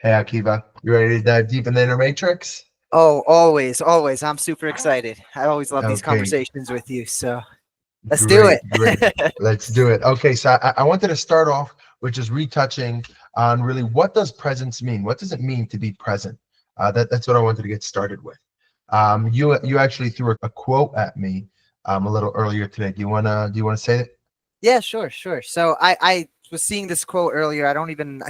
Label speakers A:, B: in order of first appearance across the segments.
A: Hey Akiva, you ready to dive deep in the inner matrix?
B: Oh, always, always. I'm super excited. I always love these
A: Okay,
B: conversations with you. So let's do
A: great,
B: it.
A: great. Let's do it. Okay, so I wanted to start off with just retouching on really what does presence mean? What does it mean to be present? That's what I wanted to get started with. You actually threw a quote at me a little earlier today. Do you wanna say it?
B: Yeah, sure, sure. So I was seeing this quote earlier. I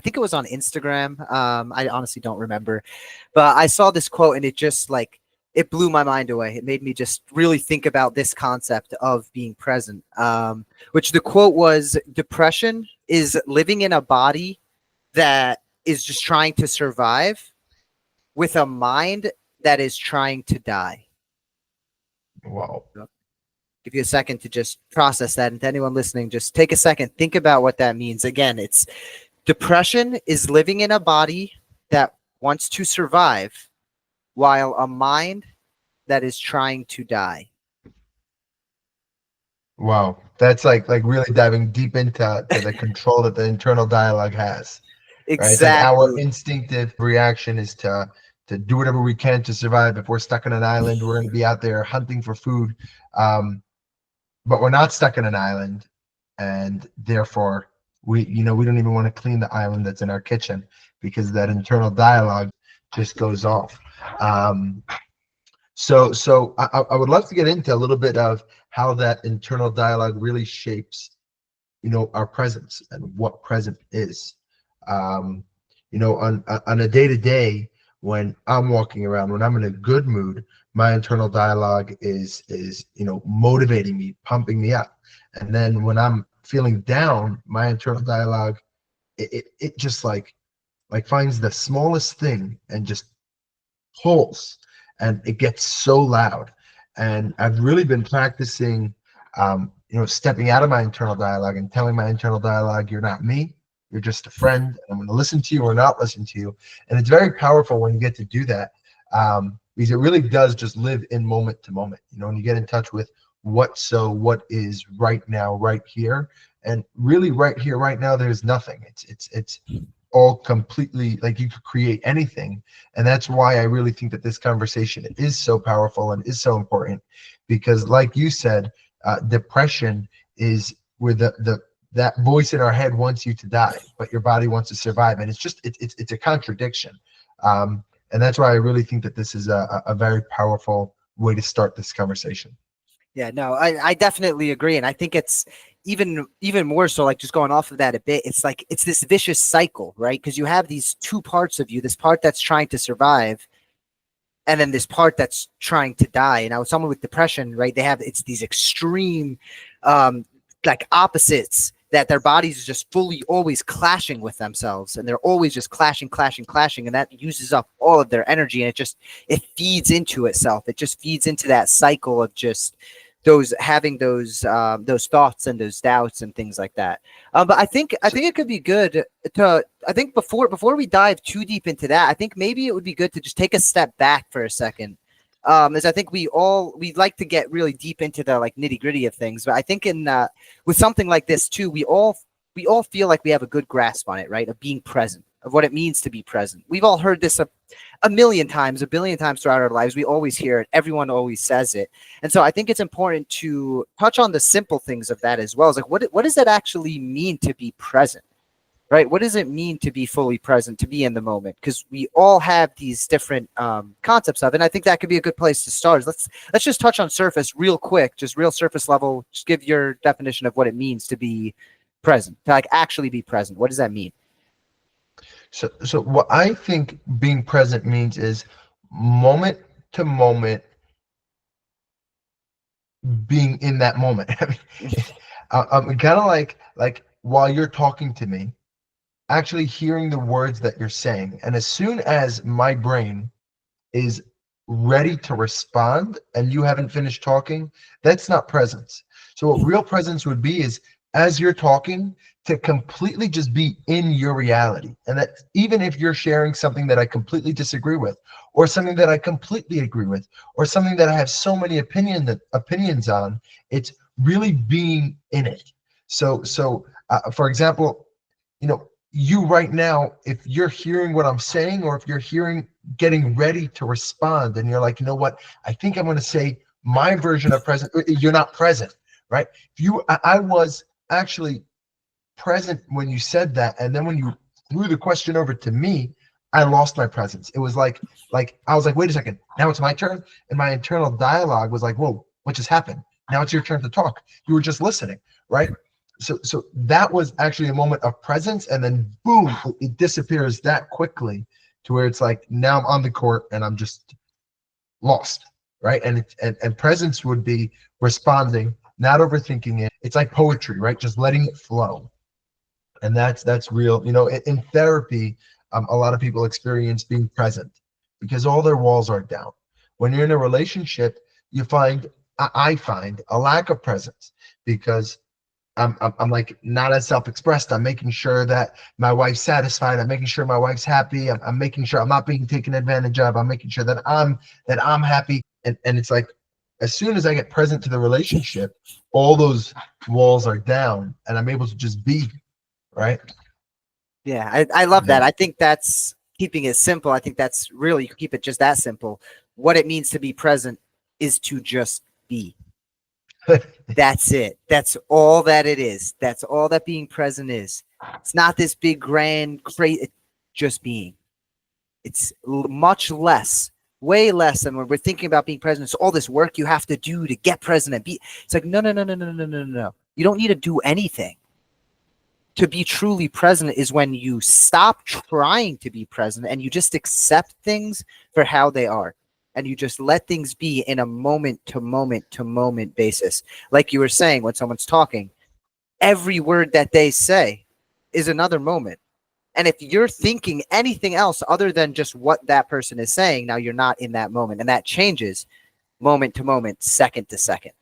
B: think it was on Instagram. I honestly don't remember, but I saw this quote and it just like it blew my mind away. It made me just really think about this concept of being present. Which the quote was, "Depression is living in a body that is just trying to survive with a mind that is trying to die."
A: Wow.
B: Give you a second to just process that. And to anyone listening, just take a second, think about what that means. Again, it's depression is living in a body that wants to survive while a mind that is trying to die.
A: Wow. That's like really diving deep into the control that the internal dialogue has. Right? It's like our
B: Exactly.
A: instinctive reaction is to do whatever we can to survive. If we're stuck on an island, we're going to be out there hunting for food. But we're not stuck in an island, and therefore we don't even want to clean the island that's in our kitchen because that internal dialogue just goes off. Um, so I would love to get into a little bit of how that internal dialogue really shapes our presence and what present is. um on a day to day, when I'm walking around, when I'm in a good mood, my internal dialogue is motivating me, pumping me up. And then when I'm feeling down, my internal dialogue, it just like finds the smallest thing and just pulls, and it gets so loud. And I've really been practicing stepping out of my internal dialogue and telling my internal dialogue, you're not me, you're just a friend, and I'm going to listen to you or not listen to you. And it's very powerful when you get to do that, because it really does just live in moment to moment, when you get in touch with what is right now, right here. And really right here, right now, there's nothing. It's all completely, like, you could create anything. And that's why I really think that this conversation is so powerful and is so important, because like you said, depression is where that voice in our head wants you to die, but your body wants to survive. And it's a contradiction. And that's why I really think that this is a very powerful way to start this conversation.
B: Yeah, no, I definitely agree. And I think it's even more so, like just going off of that a bit, it's like it's this vicious cycle, right? Because you have these two parts of you, this part that's trying to survive, and then this part that's trying to die. And now someone with depression, right, they have it's these extreme like opposites, that their bodies are just fully always clashing with themselves, and they're always just clashing, clashing, clashing, and that uses up all of their energy, and it feeds into itself. It just feeds into that cycle of just those having those thoughts and those doubts and things like that. But I
A: So,
B: think it could be good to, I think before we dive too deep into that, I think maybe it would be good to just take a step back for a second. As I think we like to get really deep into the like nitty gritty of things, but I think in with something like this too, we all feel like we have a good grasp on it, right? Of being present, of what it means to be present. We've all heard this a million times, a billion times throughout our lives. We always hear it. Everyone always says it. And so I think it's important to touch on the simple things of that as well. It's like, what does that actually mean to be present? Right? What does it mean to be fully present, to be in the moment? Because we all have these different concepts of it. And I think that could be a good place to start. Let's just touch on surface real quick, just real surface level. Just give your definition of what it means to be present, to like actually be present. What does that mean?
A: so what I think being present means is moment to moment, being in that moment. I mean, I'm kind of like while you're talking to me, actually hearing the words that you're saying. And as soon as my brain is ready to respond and you haven't finished talking, that's not presence. So what real presence would be is, as you're talking, to completely just be in your reality. And that even if you're sharing something that I completely disagree with, or something that I completely agree with, or something that I have so many opinions on, it's really being in it. So for example, you right now, if you're hearing what I'm saying, or if you're getting ready to respond, and you're like, you know what, I think I'm going to say my version of present, you're not present, right? I was actually present when you said that, and then when you threw the question over to me, I lost my presence. It was like I was like, wait a second, now it's my turn, and my internal dialogue was like, whoa, what just happened? Now it's your turn to talk. You were just listening, right? So that was actually a moment of presence, and then boom, it disappears that quickly, to where it's like now I'm on the court and I'm just lost, right? And presence would be responding, not overthinking it. It's like poetry, right? Just letting it flow. And that's real. In therapy, a lot of people experience being present because all their walls are down. When you're in a relationship, you find I find a lack of presence, because I'm like not as self-expressed. I'm making sure that my wife's satisfied. I'm making sure my wife's happy. I'm making sure I'm not being taken advantage of. I'm making sure that I'm happy. And it's like, as soon as I get present to the relationship, all those walls are down, and I'm able to just be, right?
B: Yeah, I love that.
A: Yeah.
B: I think that's keeping it simple. I think that's really, you keep it just that simple. What it means to be present is to just be. That's it. That's all that it is. That's all that being present is. It's not this big, grand, crazy, just being. It's much less, way less than when we're thinking about being present. It's all this work you have to do to get present and be. It's like, no, no, no, no, no, no, no, no. You don't need to do anything. To be truly present is when you stop trying to be present and you just accept things for how they are. And you just let things be in a moment to moment to moment basis. Like you were saying, when someone's talking, every word that they say is another moment. And if you're thinking anything else other than just what that person is saying, now you're not in that moment. And that changes moment to moment, second to second.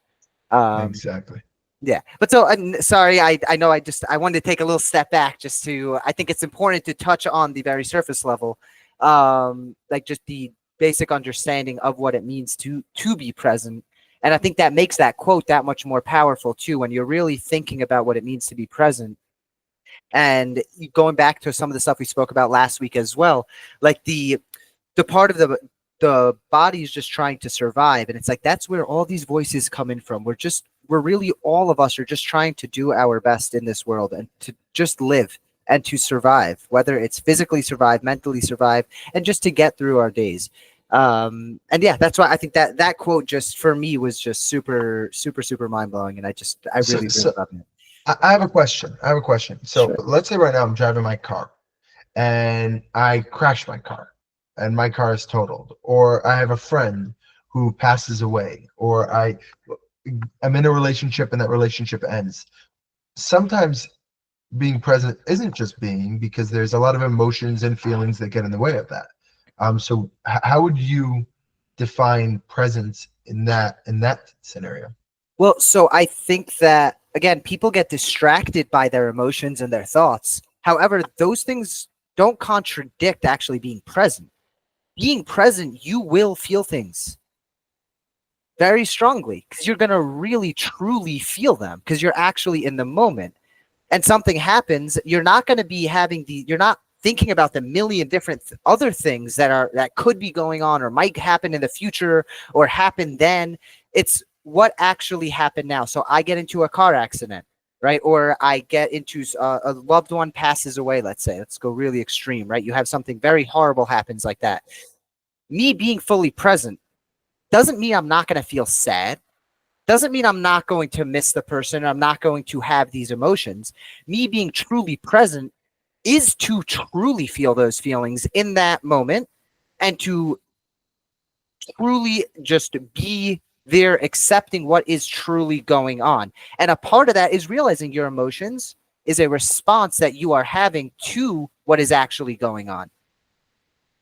B: Um,
A: Exactly.
B: yeah, but so sorry, I know I wanted to take a little step back just to, I think it's important to touch on the very surface level, like just the basic understanding of what it means to be present. And I think that makes that quote that much more powerful too, when you're really thinking about what it means to be present. And going back to some of the stuff we spoke about last week as well, like the part of the body is just trying to survive, and it's like that's where all these voices come in from. We're really, all of us are just trying to do our best in this world and to just live and to survive, whether it's physically survive, mentally survive, and just to get through our days. And yeah, that's why I think that quote just for me was just super super super mind-blowing, and I
A: So,
B: really
A: so
B: really love it.
A: I have a question. I have a question. So
B: Sure.
A: let's say right now I'm driving my car and I crash my car, and my car is totaled, or I have a friend who passes away, or I'm in a relationship and that relationship ends. Sometimes being present isn't just being, because there's a lot of emotions and feelings that get in the way of that. So how would you define presence in that scenario?
B: Well, so I think that again, people get distracted by their emotions and their thoughts. However, those things don't contradict actually being present. Being present, you will feel things very strongly because you're going to really truly feel them because you're actually in the moment. And something happens, you're not going to be you're not thinking about the million different other things that could be going on or might happen in the future or happen then. It's what actually happened now. So I get into a car accident, right? Or I get into a loved one passes away. Let's go really extreme, right? You have something very horrible happens like that. Me being fully present doesn't mean I'm not going to feel sad, doesn't mean I'm not going to miss the person. I'm not going to have these emotions. Me being truly present is to truly feel those feelings in that moment and to truly just be there, accepting what is truly going on. And a part of that is realizing your emotions is a response that you are having to what is actually going on.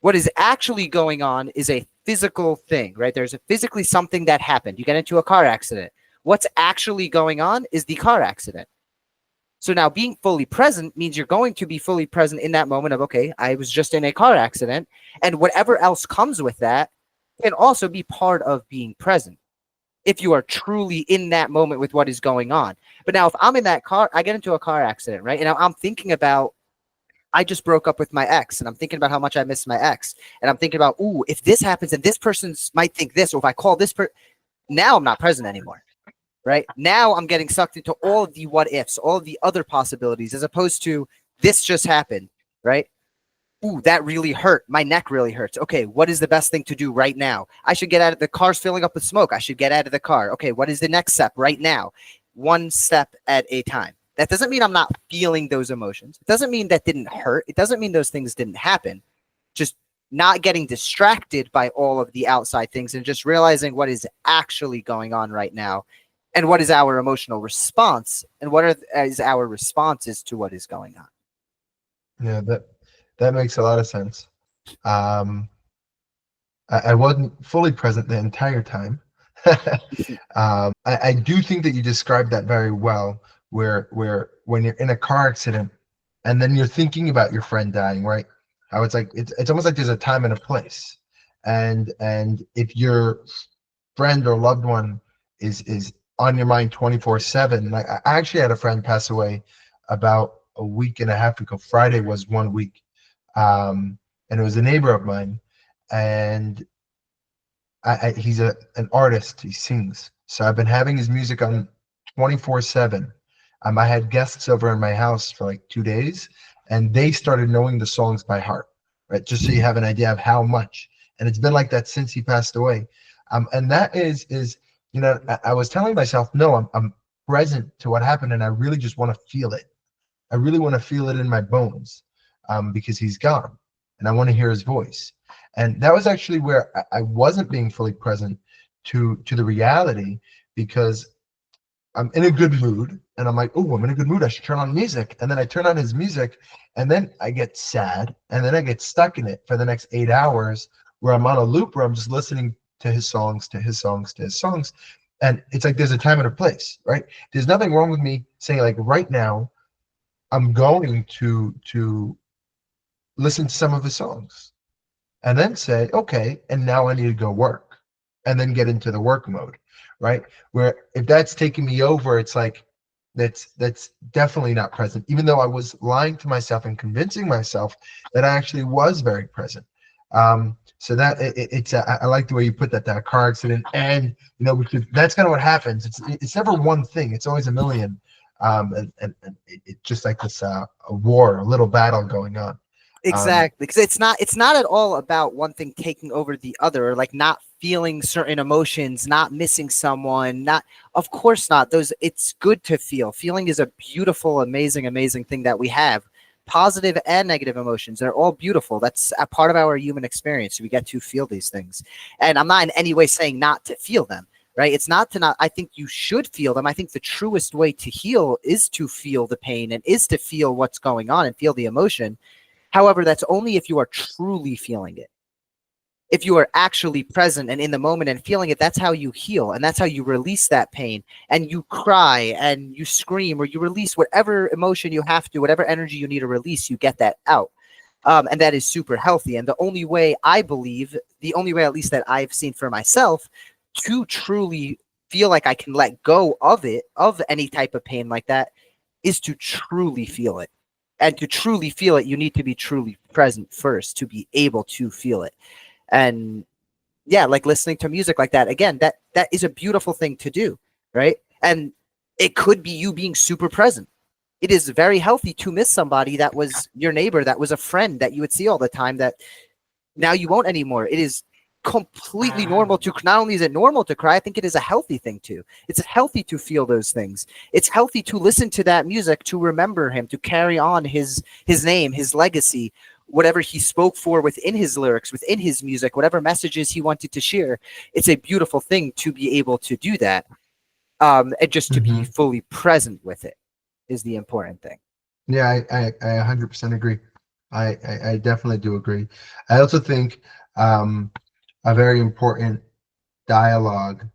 B: What is actually going on is a physical thing, right? There's physically something that happened. You get into a car accident. What's actually going on is the car accident. So now being fully present means you're going to be fully present in that moment of, okay, I was just in a car accident. And whatever else comes with that can also be part of being present if you are truly in that moment with what is going on. But now if I'm in that car, I get into a car accident, right? And now I'm thinking about I just broke up with my ex, and I'm thinking about how much I miss my ex, and I'm thinking about, ooh, if this happens, and this person might think this, or if I call this person, now I'm not present anymore. Right now, I'm getting sucked into all of the what ifs, all of the other possibilities, as opposed to this just happened. Right? Ooh, that really hurt. My neck really hurts. Okay, what is the best thing to do right now? I should get out of the car's filling up with smoke. I should get out of the car. Okay, what is the next step right now? One step at a time. That doesn't mean I'm not feeling those emotions. It doesn't mean that didn't hurt. It doesn't mean those things didn't happen. Just not getting distracted by all of the outside things and just realizing what is actually going on right now and what is our emotional response and is our responses to what is going on.
A: Yeah, that makes a lot of sense. I wasn't fully present the entire time. I do think that you described that very well, where when you're in a car accident and then you're thinking about your friend dying, right? How it's like it's almost like there's a time and a place, and if your friend or loved one is on your mind 24/7. Like I actually had a friend pass away about a week and a half ago. Friday was 1 week, and it was a neighbor of mine, and he's an artist. He sings, so I've been having his music on 24/7. I had guests over in my house for like 2 days, and they started knowing the songs by heart, right? Just so you have an idea of how much. And it's been like that since he passed away. And that is I was telling myself, no, I'm present to what happened, and I really just want to feel it. I really want to feel it in my bones, because he's gone, and I want to hear his voice. And that was actually where I wasn't being fully present to the reality, because I'm in a good mood, and I'm like, oh, I'm in a good mood. I should turn on music. And then I turn on his music, and then I get sad, and then I get stuck in it for the next 8 hours, where I'm on a loop where I'm just listening to his songs, to his songs, to his songs. And it's like there's a time and a place, right? There's nothing wrong with me saying, like, right now, I'm going to listen to some of his songs, and then say, okay, and now I need to go work, and then get into the work mode, right? Where if that's taking me over, it's like that's definitely not present, even though I was lying to myself and convincing myself that I actually was very present. So that I like the way you put that car accident, and because that's kind of what happens. It's never one thing. It's always a million, and it's just like this a war, a little battle going on.
B: Exactly, because it's not at all about one thing taking over the other, or like not feeling certain emotions, not missing someone, not of course not. Those it's good to feel. Feeling is a beautiful, amazing thing that we have. Positive and negative emotions, they're all beautiful. That's a part of our human experience. We get to feel these things. And I'm not in any way saying not to feel them, right? It's not to not, I think you should feel them. I think the truest way to heal is to feel the pain and is to feel what's going on and feel the emotion. However, that's only if you are truly feeling it. If you are actually present and in the moment and feeling it, that's how you heal. And that's how you release that pain. And you cry and you scream, or you release whatever emotion you have to, whatever energy you need to release, you get that out. And that is super healthy. And the only way, I believe, the only way at least that I've seen for myself to truly feel like I can let go of it, of any type of pain like that, is to truly feel it. And to truly feel it, you need to be truly present first to be able to feel it. And yeah, like listening to music like that, again, that is a beautiful thing to do, right? And it could be you being super present. It is very healthy to miss somebody that was your neighbor, that was a friend that you would see all the time, that now you won't anymore. It is completely normal to, not only is it normal to cry, I think it is a healthy thing too. It's healthy to feel those things. It's healthy to listen to that music, to remember him, to carry on his name, his legacy, whatever he spoke for within his lyrics, within his music, whatever messages he wanted to share. It's a beautiful thing to be able to do that. And just to be fully present with it is the important thing.
A: Yeah, I 100% agree. I definitely do agree. I also think a very important dialogue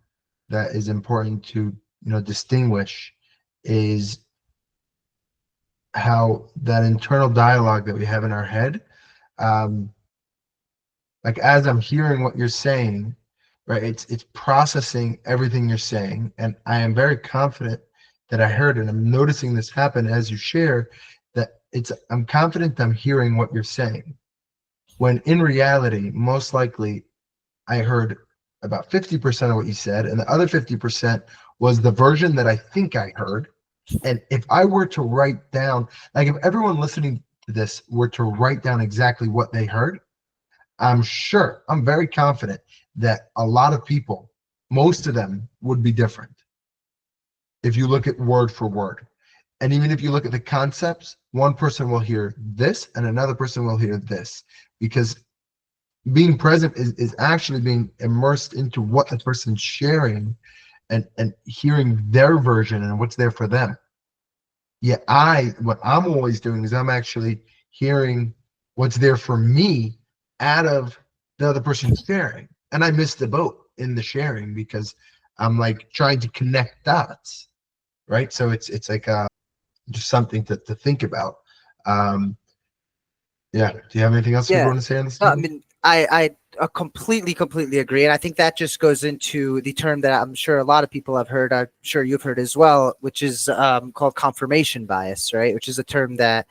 A: that is important to distinguish is how that internal dialogue that we have in our head, um, like as I'm hearing what you're saying, right? It's processing everything you're saying, and I am very confident that I heard, and I'm noticing this happen as you share, that I'm confident I'm hearing what you're saying. When in reality, most likely, I heard about 50% of what you said, and the other 50% was the version that I think I heard. And if I were to write down, like if everyone listening to this were to write down exactly what they heard, I'm sure, I'm very confident that a lot of people, most of them would be different if you look at word for word. And even if you look at the concepts, one person will hear this and another person will hear this, because being present is actually being immersed into what the person's sharing and hearing their version and what's there for them. Yeah, what I'm always doing is I'm actually hearing what's there for me out of the other person sharing. And I miss the boat in the sharing because I'm like trying to connect dots, right? So it's like just something to think about. Yeah. Do you have anything else you
B: Yeah.
A: want to say on this?
B: No, I mean, I completely agree. And I think that just goes into the term that I'm sure a lot of people have heard, I'm sure you've heard as well, which is called confirmation bias, right? Which is a term that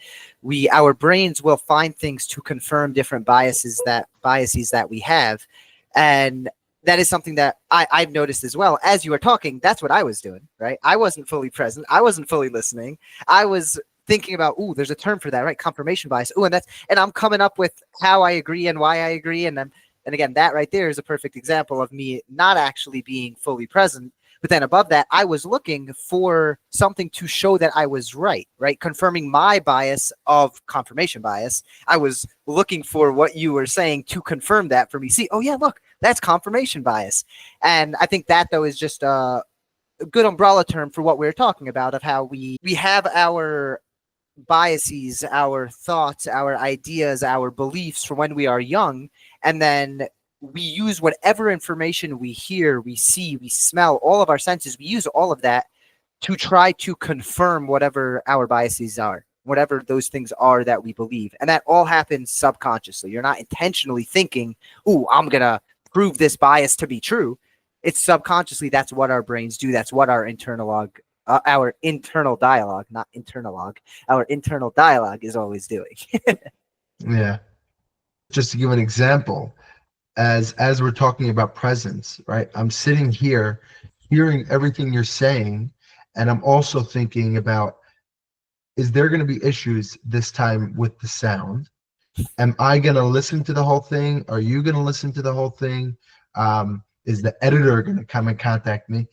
B: our brains will find things to confirm different biases that we have. And that is something that I've noticed as well. As you were talking, that's what I was doing, right? I wasn't fully present. I wasn't fully listening. I was thinking about, oh, there's a term for that, right? Confirmation bias. Oh, and I'm coming up with how I agree and why I agree. And again, that right there is a perfect example of me not actually being fully present. But then above that, I was looking for something to show that I was right? Confirming my bias of confirmation bias. I was looking for what you were saying to confirm that for me. See, oh yeah, look, that's confirmation bias. And I think that though is just a good umbrella term for what we're talking about, of how we have our biases, our thoughts, our ideas, our beliefs from when we are young, and then we use whatever information we hear, we see, we smell, all of our senses, we use all of that to try to confirm whatever our biases are, whatever those things are that we believe. And that all happens subconsciously. You're not intentionally thinking, "Ooh, I'm going to prove this bias to be true." It's subconsciously, that's what our brains do. That's what our our internal dialogue, not internalogue, our internal dialogue is always doing.
A: Yeah. Just to give an example, as we're talking about presence, right? I'm sitting here hearing everything you're saying, and I'm also thinking about, is there going to be issues this time with the sound? Am I going to listen to the whole thing? Are you going to listen to the whole thing? Is the editor going to come and contact me?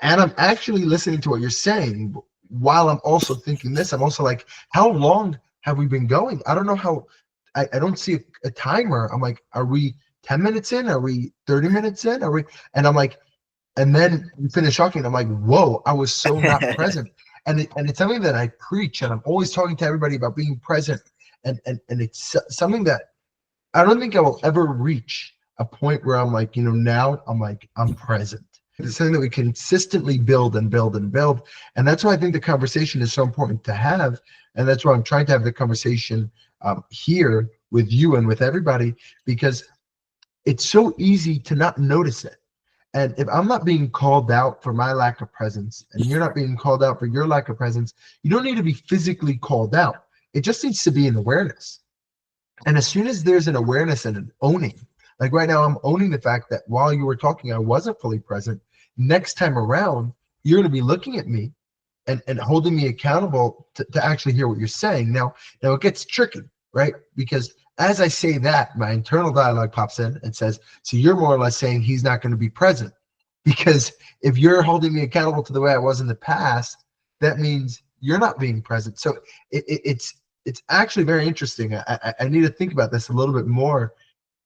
A: And I'm actually listening to what you're saying while I'm also thinking this. I'm also like, how long have we been going? I don't know how. I don't see a timer. I'm like, are we 10 minutes in? Are we 30 minutes in? Are we? And I'm like, and then we finish talking. I'm like, whoa, I was so not present. And it's something that I preach, and I'm always talking to everybody about being present. And it's something that I don't think I will ever reach a point where I'm like, now I'm like, I'm present. It's something that we consistently build and build and build. And that's why I think the conversation is so important to have. And that's why I'm trying to have the conversation here with you and with everybody, because it's so easy to not notice it. And if I'm not being called out for my lack of presence, and you're not being called out for your lack of presence, you don't need to be physically called out. It just needs to be an awareness. And as soon as there's an awareness and an owning, like right now, I'm owning the fact that while you were talking, I wasn't fully present. Next time around, you're going to be looking at me and holding me accountable to actually hear what you're saying. Now it gets tricky, right? Because as I say that, my internal dialogue pops in and says, so you're more or less saying he's not going to be present. Because if you're holding me accountable to the way I was in the past, that means you're not being present. So it's actually very interesting. I need to think about this a little bit more.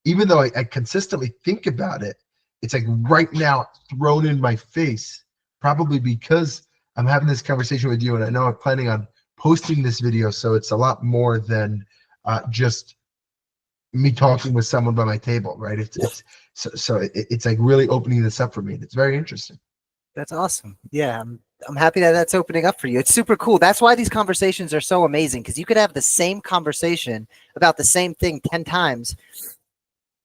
A: Even though I consistently think about it, it's like right now thrown in my face, probably because I'm having this conversation with you, and I know I'm planning on posting this video, so it's a lot more than just me talking with someone by my table, right? It's like really opening this up for me. It's very interesting.
B: That's awesome. Yeah, I'm happy that that's opening up for you. It's super cool. That's why these conversations are so amazing, because you could have the same conversation about the same thing 10 times.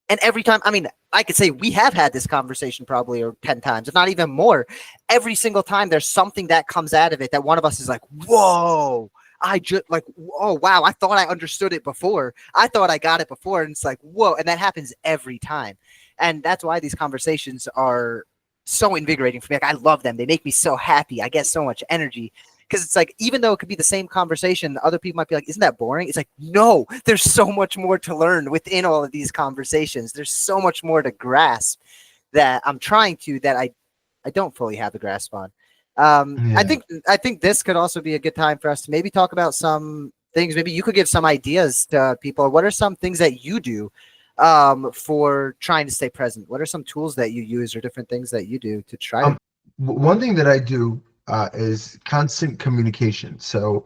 B: And every time, I mean, I could say we have had this conversation probably or 10 times, if not even more. Every single time there's something that comes out of it that one of us is like, whoa, I just like, oh wow, I thought I understood it before. I thought I got it before. And it's like, whoa. And that happens every time. And that's why these conversations are so invigorating for me. Like, I love them. They make me so happy. I get so much energy. Because it's like, even though it could be the same conversation, other people might be like, isn't that boring? It's like, no, there's so much more to learn within all of these conversations. There's so much more to grasp that I'm trying to, that I don't fully have a grasp on. I
A: Yeah.
B: think this could also be a good time for us to maybe talk about some things. Maybe you could give some ideas to people. What are some things that you do for trying to stay present? What are some tools that you use or different things that you do to try to?
A: One thing that I do is constant communication. So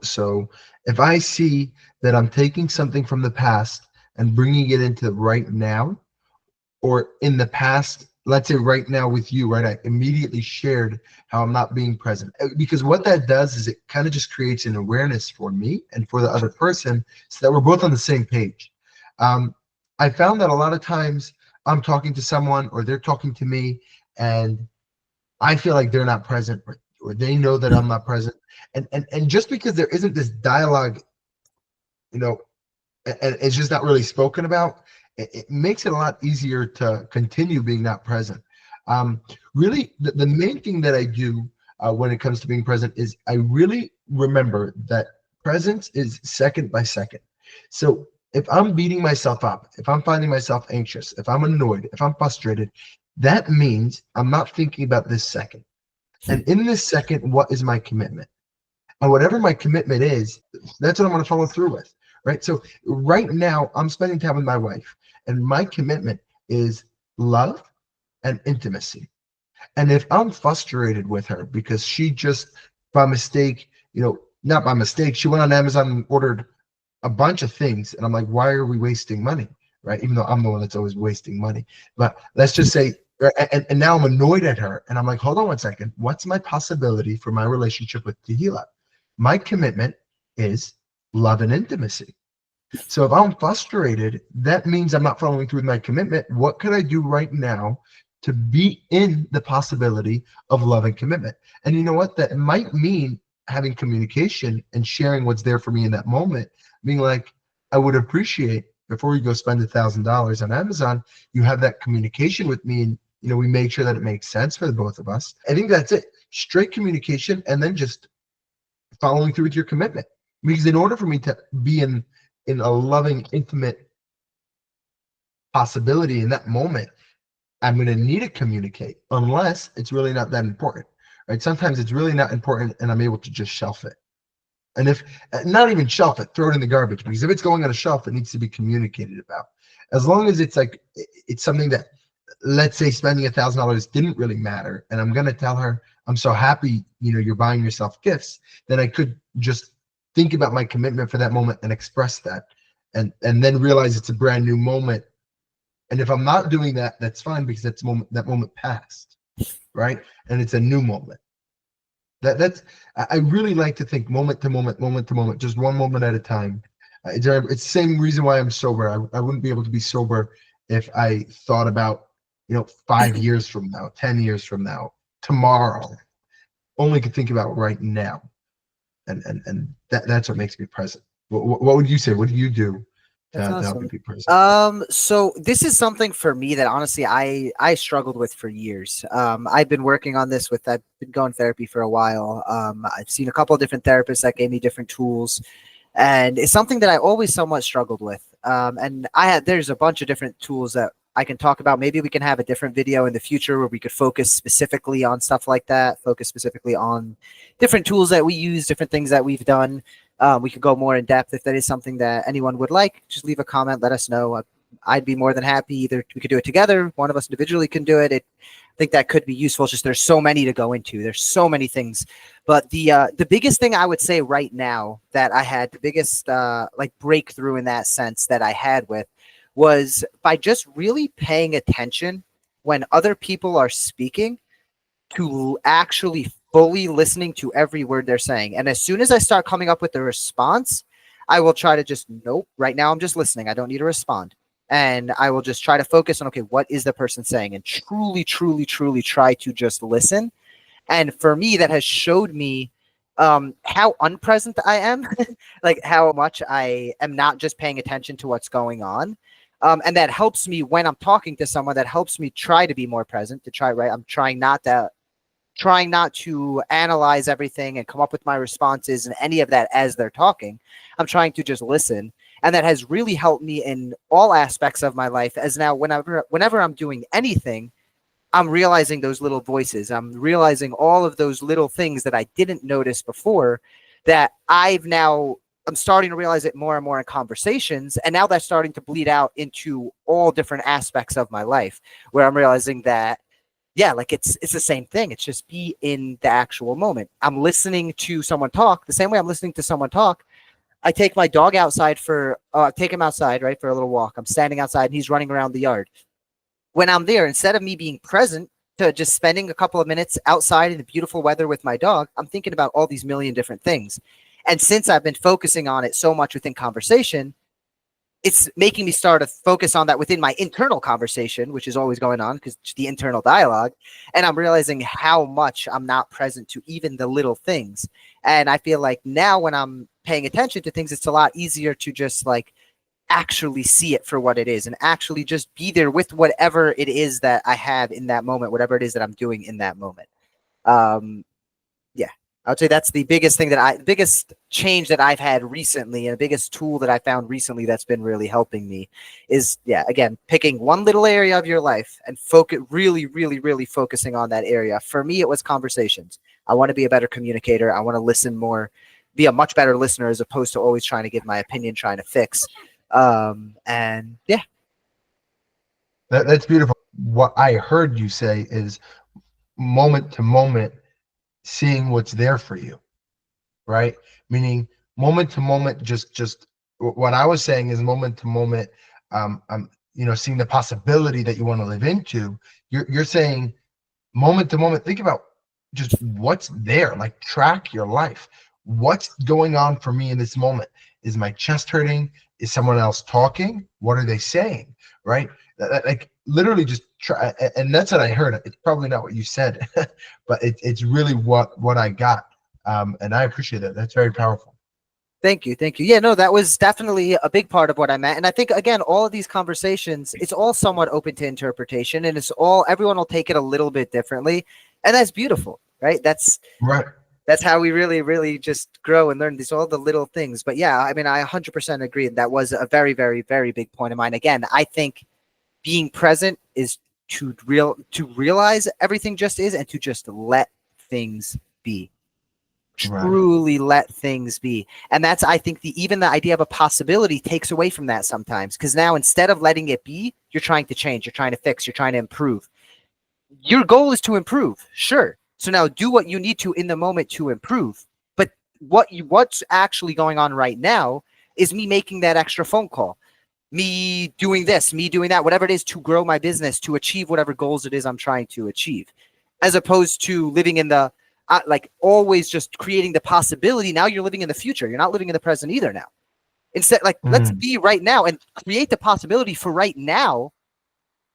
A: if I see that I'm taking something from the past and bringing it into right now, or in the past, let's say right now with you, right? I immediately shared how I'm not being present, because what that does is it kind of just creates an awareness for me and for the other person, so that we're both on the same page. I found that a lot of times I'm talking to someone or they're talking to me, and I feel like they're not present, or they know that I'm not present. And just because there isn't this dialogue, you know, and it's just not really spoken about, it makes it a lot easier to continue being not present. Really, the main thing that I do when it comes to being present is I really remember that presence is second by second. So if I'm beating myself up, if I'm finding myself anxious, if I'm annoyed, if I'm frustrated, that means I'm not thinking about this second. And in this second, what is my commitment? And whatever my commitment is, that's what I'm going to follow through with. Right. So right now, I'm spending time with my wife, and my commitment is love and intimacy. And if I'm frustrated with her because she just by mistake, not by mistake, she went on Amazon and ordered a bunch of things, and I'm like, why are we wasting money? Right. Even though I'm the one that's always wasting money. But let's just say, and now I'm annoyed at her, and I'm like, hold on one second. What's my possibility for my relationship with Tehila? My commitment is love and intimacy. So if I'm frustrated, that means I'm not following through with my commitment. What could I do right now to be in the possibility of love and commitment? And you know what? That might mean having communication and sharing what's there for me in that moment, being like, I would appreciate, before you go spend $1,000 on Amazon, you have that communication with me, and we make sure that it makes sense for the both of us. I think that's it. Straight communication, and then just following through with your commitment. Because in order for me to be in a loving, intimate possibility in that moment, I'm going to need to communicate, unless it's really not that important, right? Sometimes it's really not important, and I'm able to just shelf it. And if not even shelf it, throw it in the garbage, because if it's going on a shelf, it needs to be communicated about. As long as it's like, it's something that, let's say spending $1,000 didn't really matter, and I'm going to tell her, I'm so happy, you're buying yourself gifts, then I could just think about my commitment for that moment and express that, and then realize it's a brand new moment. And if I'm not doing that, that's fine, because that moment passed, right? And it's a new moment. That's I really like to think moment to moment, moment to moment, just one moment at a time. It's the same reason why I'm sober. I wouldn't be able to be sober if I thought about 5 years from now, 10 years from now, tomorrow. Only could think about right now, and that's what makes me present. What would you say? What do you do
B: That's
A: to help you
B: awesome.
A: be present?
B: So this is something for me that honestly I struggled with for years. I've been working on this I've been going therapy for a while. I've seen a couple of different therapists that gave me different tools, and it's something that I always somewhat struggled with. And there's a bunch of different tools that I can talk about. Maybe we can have a different video in the future where we could focus specifically on stuff like that, focus specifically on different tools that we use, different things that we've done. We could go more in depth. If that is something that anyone would like, just leave a comment, let us know. I'd be more than happy. Either we could do it together, one of us individually can do it. I think that could be useful. It's just there's so many to go into. There's so many things. But the biggest thing I would say right now that I had, the biggest like breakthrough in that sense that I had with, was by just really paying attention when other people are speaking, to actually fully listening to every word they're saying. And as soon as I start coming up with the response, I will try to just, nope, right now I'm just listening. I don't need to respond. And I will just try to focus on, okay, what is the person saying? And truly, truly, truly try to just listen. And for me, that has showed me how unpresent I am, like how much I am not just paying attention to what's going on. And that helps me when I'm talking to someone, that helps me try to be more present, to try, right? I'm trying not to analyze everything and come up with my responses and any of that as they're talking. I'm trying to just listen. And that has really helped me in all aspects of my life, as now whenever I'm doing anything, I'm realizing those little voices. I'm realizing all of those little things that I didn't notice before, that I'm starting to realize it more and more in conversations. And now that's starting to bleed out into all different aspects of my life, where I'm realizing that, yeah, like it's the same thing. It's just be in the actual moment. I'm listening to someone talk the same way I'm listening to someone talk. I take my dog outside take him outside, right, for a little walk. I'm standing outside and he's running around the yard. When I'm there, instead of me being present to just spending a couple of minutes outside in the beautiful weather with my dog, I'm thinking about all these million different things. And since I've been focusing on it so much within conversation, it's making me start to focus on that within my internal conversation, which is always going on because the internal dialogue. And I'm realizing how much I'm not present to even the little things. And I feel like now when I'm paying attention to things, it's a lot easier to just like actually see it for what it is and actually just be there with whatever it is that I have in that moment, whatever it is that I'm doing in that moment. Yeah, I would say that's the biggest thing biggest change that I've had recently, and the biggest tool that I found recently that's been really helping me is, yeah, again, picking one little area of your life and really, really, really focusing on that area. For me, it was conversations. I want to be a better communicator. I want to listen more, be a much better listener, as opposed to always trying to give my opinion, trying to fix. And yeah.
A: That's beautiful. What I heard you say is moment to moment, seeing what's there for you, right? Meaning moment to moment, just what I was saying is moment to moment, seeing the possibility that you want to live into. You're saying moment to moment, think about just what's there, like track your life. What's going on for me in this moment? Is my chest hurting? Is someone else talking? What are they saying? Right? Like literally just try. And that's what I heard. It's probably not what you said, but it's really what I got. And I appreciate that. That's very powerful.
B: Thank you. Thank you. Yeah, no, that was definitely a big part of what I meant. And I think, again, all of these conversations, it's all somewhat open to interpretation, and everyone will take it a little bit differently. And that's beautiful, right? That's
A: Right.
B: how we really, really just grow and learn all the little things. But yeah, I mean, I 100% agree. That was a very, very, very big point of mine. Again, I think being present is to realize everything just is, and to just let things be. Truly let things be. And that's, I think, even the idea of a possibility takes away from that sometimes, because now instead of letting it be, you're trying to change, you're trying to fix, you're trying to improve. Your goal is to improve, sure. So now do what you need to in the moment to improve. But what's actually going on right now is me making that extra phone call, me doing this, me doing that, whatever it is, to grow my business, to achieve whatever goals it is I'm trying to achieve, as opposed to living in the like always just creating the possibility. Now you're living in the future. You're not living in the present either now. Instead, like, let's be right now and create the possibility for right now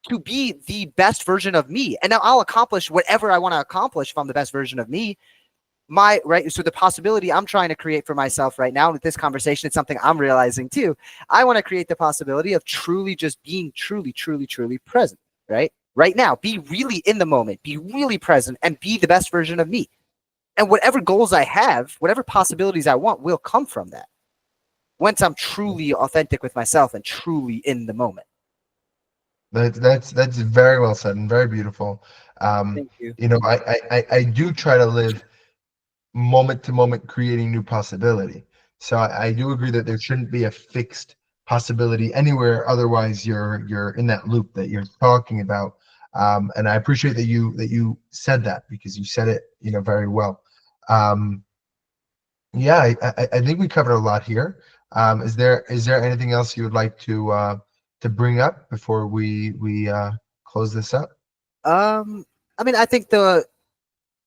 B: to be the best version of me. And now I'll accomplish whatever I want to accomplish if I'm the best version of me. So the possibility I'm trying to create for myself right now with this conversation, it's something I'm realizing too. I want to create the possibility of truly just being truly, truly, truly present, right? Right now, be really in the moment, be really present, and be the best version of me. And whatever goals I have, whatever possibilities I want will come from that, once I'm truly authentic with myself and truly in the moment.
A: That's very well said and very beautiful.
B: Thank you.
A: I do try to live moment to moment, creating new possibility. So I do agree that there shouldn't be a fixed possibility anywhere. Otherwise, you're in that loop that you're talking about. And I appreciate that you said that, because you said it very well. Yeah, I think we covered a lot here. Is there anything else you would like to bring up before we close this up?
B: I mean, I think the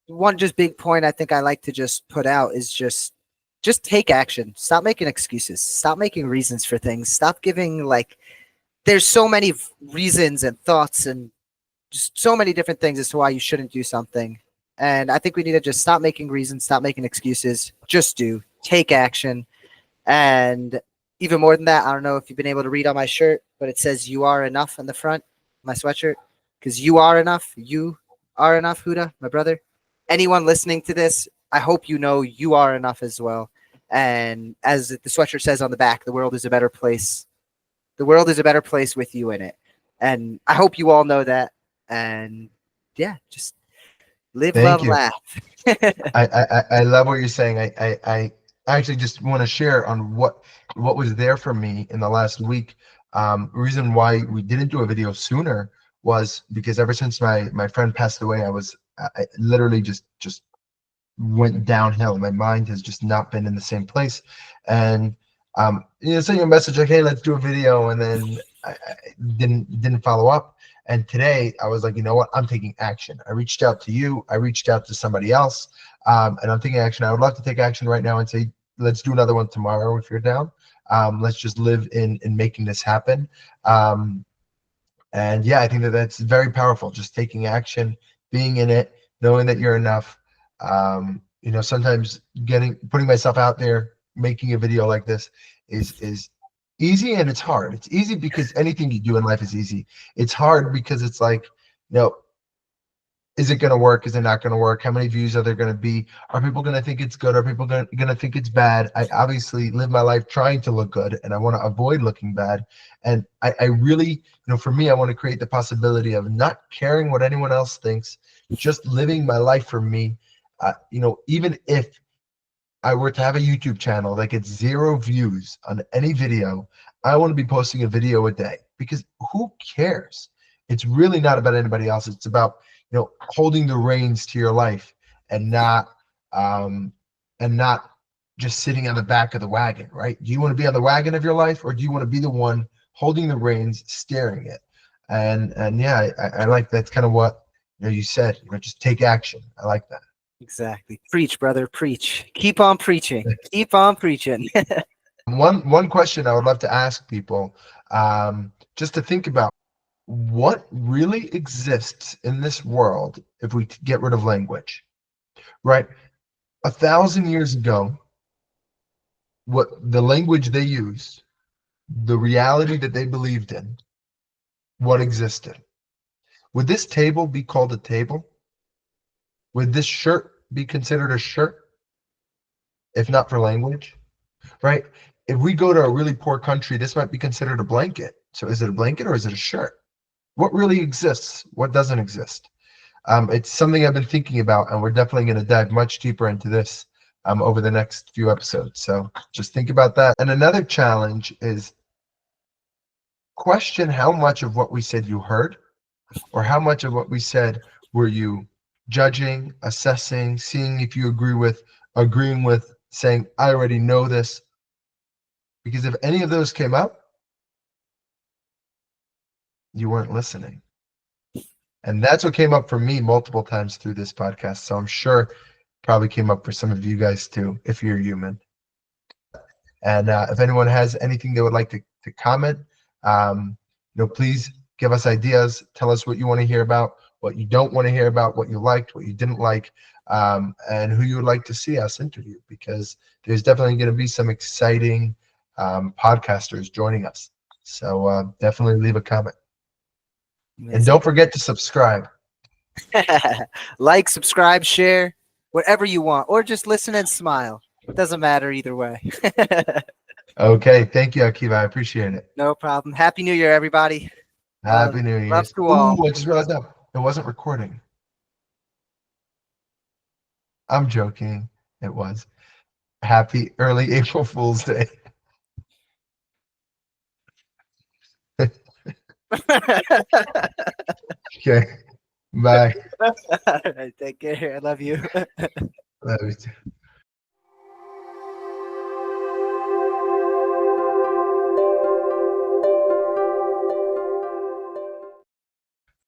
B: one just big point I think I like to just put out is just take action. Stop making excuses. Stop making reasons for things. Stop giving, like, there's so many reasons and thoughts and just so many different things as to why you shouldn't do something. And I think we need to just stop making reasons, stop making excuses, just do, take action. And even more than that, I don't know if you've been able to read on my shirt, but it says "You are enough" on the front, my sweatshirt, because you are enough. You are enough, Huda, my brother. Anyone listening to this, I hope you know you are enough as well. And as the sweatshirt says on the back, the world is a better place. The world is a better place with you in it. And I hope you all know that. And yeah, just live,
A: Thank
B: love,
A: you.
B: laugh.
A: I love what you're saying. I actually just want to share on what was there for me in the last week. Reason why we didn't do a video sooner was because ever since my friend passed away, I literally just went downhill. My mind has just not been in the same place. And send you a message like, hey, let's do a video, and then I didn't follow up. And today I was like, you know what? I'm taking action. I reached out to you. I reached out to somebody else, and I'm taking action. I would love to take action right now and say, let's do another one tomorrow if you're down. Let's just live in making this happen. And yeah, I think that's very powerful. Just taking action, being in it, knowing that you're enough. Sometimes putting myself out there, making a video like this is easy, and it's hard. It's easy because anything you do in life is easy. It's hard because it's like, is it going to work? Is it not going to work? How many views are there going to be? Are people going to think it's good? Are people going to think it's bad? I obviously live my life trying to look good, and I want to avoid looking bad. And I really, for me, I want to create the possibility of not caring what anyone else thinks, just living my life for me. Even if I were to have a YouTube channel that gets 0 views on any video, I want to be posting a video a day, because who cares? It's really not about anybody else. It's about holding the reins to your life, and not just sitting on the back of the wagon, right? Do you want to be on the wagon of your life, or do you want to be the one holding the reins, steering it? And yeah, I like that's kind of what you said. Just take action. I like that.
B: Exactly. Preach, brother. Preach. Keep on preaching. Keep on preaching.
A: One question I would love to ask people, just to think about, what really exists in this world if we get rid of language, right? 1,000 years ago, what the language they used, the reality that they believed in, what existed. Would this table be called a table? Would this shirt be considered a shirt if not for language, right? If we go to a really poor country, this might be considered a blanket. So is it a blanket or is it a shirt? What really exists? What doesn't exist? It's something I've been thinking about, and we're definitely going to dive much deeper into this over the next few episodes. So just think about that. And another challenge is question how much of what we said you heard, or how much of what we said were you judging, assessing, seeing if you agreeing with, saying, I already know this. Because if any of those came up, you weren't listening. And that's what came up for me multiple times through this podcast. So I'm sure probably came up for some of you guys too, if you're human. And if anyone has anything they would like to comment, please give us ideas. Tell us what you want to hear about, what you don't want to hear about, what you liked, what you didn't like, and who you would like to see us interview, because there's definitely going to be some exciting podcasters joining us. So definitely leave a comment.
B: Amazing.
A: And don't forget to subscribe.
B: Like, subscribe, share, whatever you want, or just listen and smile. It doesn't matter either way.
A: Okay, thank you, Akiva. I appreciate it.
B: No problem. Happy New Year, everybody.
A: Happy New Year.
B: Love to all.
A: Ooh, I just realized now it wasn't recording. I'm joking. It was. Happy early April Fool's Day. Okay. Bye.
B: All right, take care. I love you.
A: Love you too.